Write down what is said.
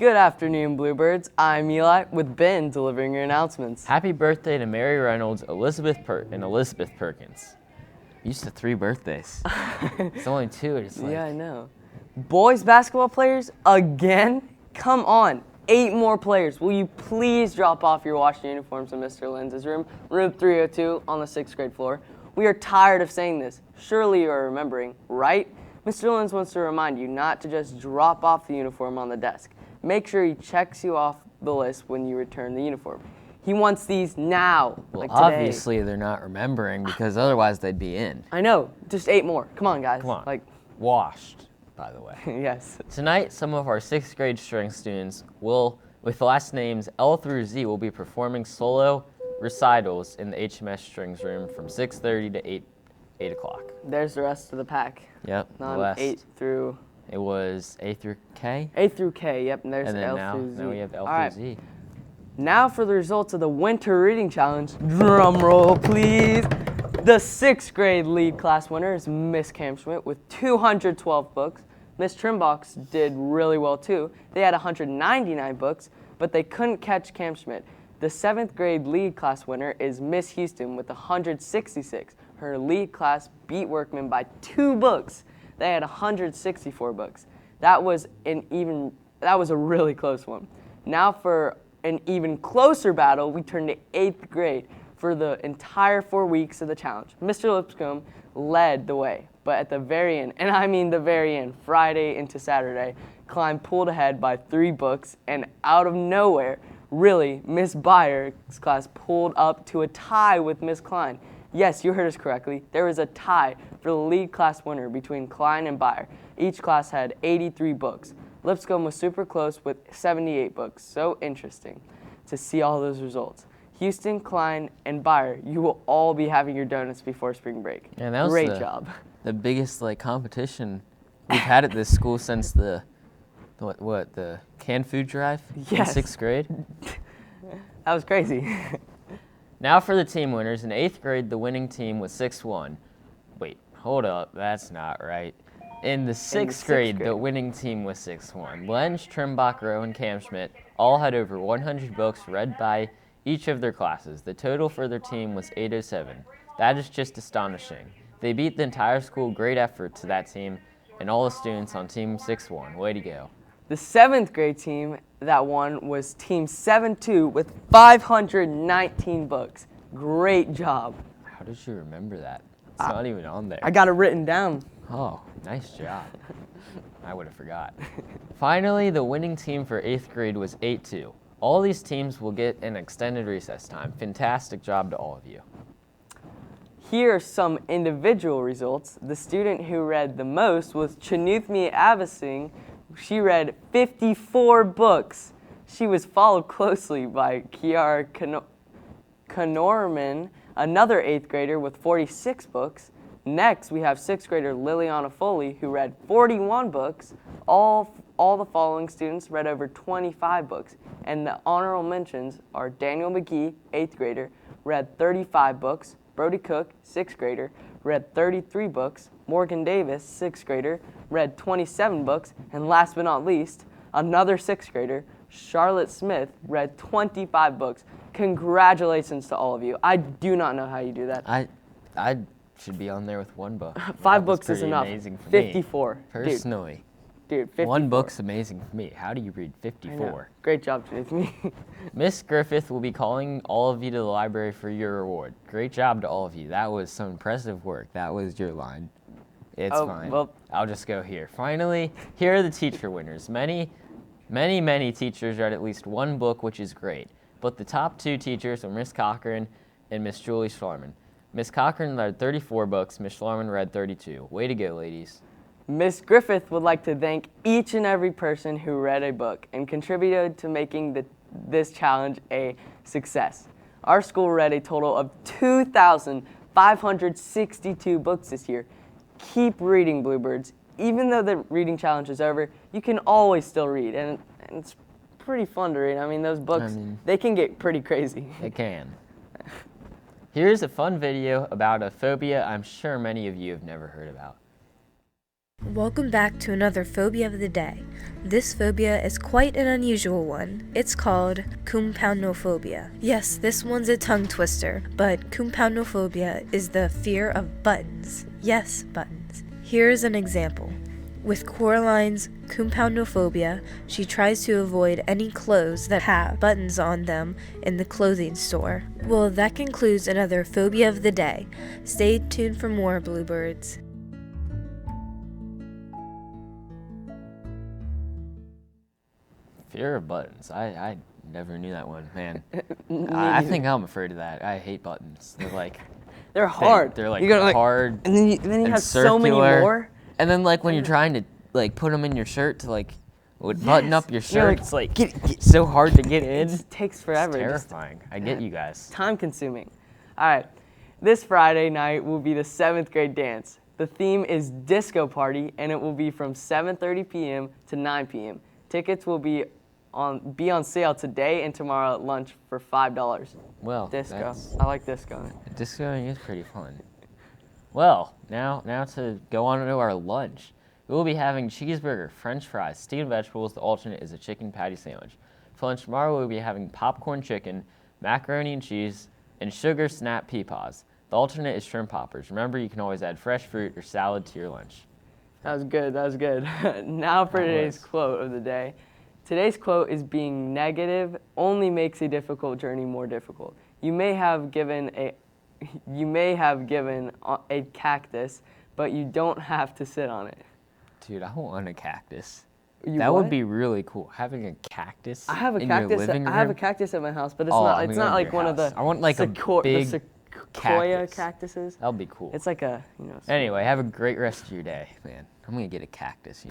Good afternoon, Bluebirds. I'm Eli with Ben delivering your announcements. Happy birthday to Mary Reynolds, Elizabeth Perkins. Used to 3 birthdays. It's only 2. It's like, Yeah, I know. Boys basketball players, again? Come on, 8 more players. Will you please drop off your washed uniforms in Mr. Lenz's room 302 on the 6th grade floor? We are tired of saying this. Surely you are remembering, right? Mr. Lenz wants to remind you not to just drop off the uniform on the desk. Make sure he checks you off the list when you return the uniform. He wants these now, well, like today. obviously they're not remembering because otherwise they'd be in. I know, just 8 more. Come on, guys. Come on. Like, Washed, by the way. yes. Tonight, some of our 6th grade string students with last names L through Z, will be performing solo recitals in the HMS Strings room from 6:30 to 8 o'clock. There's the rest of the pack. Yep, the Non last. 8 through It was A through K, K. Yep, and there's and then L now through Z. we have L All through right. Z. Now for the results of the Winter Reading Challenge. Drum roll, please. The 6th grade lead class winner is Miss Camschmidt with 212 books. Miss Trimbox did really well too. They had 199 books, but they couldn't catch Camschmidt. The 7th grade lead class winner is Miss Houston with 166. Her lead class beat Workman by 2 books. They had 164 books. That was a really close one. Now for an even closer battle, we turn to 8th grade for the entire 4 weeks of the challenge. Mr. Lipscomb led the way, but at the very end, and I mean the very end, Friday into Saturday, Klein pulled ahead by 3 books, and out of nowhere, really, Miss Byer's class pulled up to a tie with Miss Klein. Yes, you heard us correctly. There was a tie for the lead class winner between Klein and Byer. Each class had 83 books. Lipscomb was super close with 78 books. So interesting to see all those results. Houston, Klein, and Byer, you will all be having your donuts before spring break. Yeah, that was Great job. The biggest competition we've had at this school since the canned food drive Yes. in 6th grade. That was crazy. Now for the team winners. In 8th grade, the winning team was 6-1. Wait, hold up, that's not right. In the 6th grade, the winning team was 6-1. Lenz, Trimbach, Rowe, and Camschmidt all had over 100 books read by each of their classes. The total for their team was 807. That is just astonishing. They beat the entire school. Great effort to that team and all the students on Team 6-1. Way to go. The 7th grade team that won was Team 7-2 with 519 books. Great job. How did you remember that? It's not even on there. I got it written down. Oh, nice job. I would have forgot. Finally, the winning team for 8th grade was 8-2. All these teams will get an extended recess time. Fantastic job to all of you. Here are some individual results. The student who read the most was Chanuthmi Avasing. She read 54 books. She was followed closely by Kiara Kanorman, another 8th grader with 46 books. Next, we have 6th grader Liliana Foley, who read 41 books. All the following students read over 25 books. And the honorable mentions are Daniel McGee, 8th grader, read 35 books. Brody Cook, 6th grader, read 33 books. Morgan Davis, 6th grader, read 27 books. And last but not least, another 6th grader, Charlotte Smith, read 25 books. Congratulations to all of you. I do not know how you do that. I should be on there with 1 book. 5 books is enough. Amazing for 54. me. Personally. Dude, 54. 1 book's amazing for me. How do you read I 54? know. Great job, Chanuthmi. Miss Griffith will be calling all of you to the library for your reward. Great job to all of you. That was some impressive work. That was your line. It's fine. Well, I'll just go here. Finally, here are the teacher winners. Many teachers read at least 1 book, which is great. But the top 2 teachers are Miss Cochran and Miss Julie Schlarman. Miss Cochran read 34 books. Miss Schlarman read 32. Way to go, ladies. Miss Griffith would like to thank each and every person who read a book and contributed to making this challenge a success. Our school read a total of 2,562 books this year. Keep reading, Bluebirds. Even though the reading challenge is over, you can always still read, and it's pretty fun to read. I mean, those books, they can get pretty crazy. They can. Here's a fun video about a phobia I'm sure many of you have never heard about. Welcome back to another phobia of the day. This phobia is quite an unusual one. It's called compoundophobia. Yes, this one's a tongue twister, but compoundophobia is the fear of buttons. Yes, buttons. Here's an example. With Coraline's compoundophobia, she tries to avoid any clothes that have buttons on them in the clothing store. Well, that concludes another phobia of the day. Stay tuned for more, Bluebirds. Fear of buttons. I never knew that one, man. I think I'm afraid of that. I hate buttons. They're hard. They're you gotta, hard. And then you have so many circular. more. And then when you're trying to put them in your shirt to button up your shirt, it's get so hard to get in. It takes forever. It's terrifying. I get you guys. Time consuming. All right. This Friday night will be the 7th grade dance. The theme is Disco Party, and it will be from 7:30 p.m. to 9 p.m. Tickets will be on sale today and tomorrow at lunch for $5. Well, Disco. I like disco. Discoing is pretty fun. Well, now to go on to our lunch. We will be having cheeseburger, french fries, steamed vegetables. The alternate is a chicken patty sandwich. For lunch tomorrow, we will be having popcorn chicken, macaroni and cheese, and sugar snap pea pods. The alternate is shrimp poppers. Remember, you can always add fresh fruit or salad to your lunch. That was good. Now for today's quote of the day. Today's quote is being negative only makes a difficult journey more difficult. You may have given a cactus, but you don't have to sit on it. Dude, I want a cactus. That That would be really cool. Having a cactus. I have a in cactus. Your living room. I have a cactus at my house, but it's Oh, not. I'm It's gonna not go to like your one of the. house. I want like a big the sequoia cactuses. That would be cool. It's like a Anyway, have a great rest of your day, man. I'm gonna get a cactus,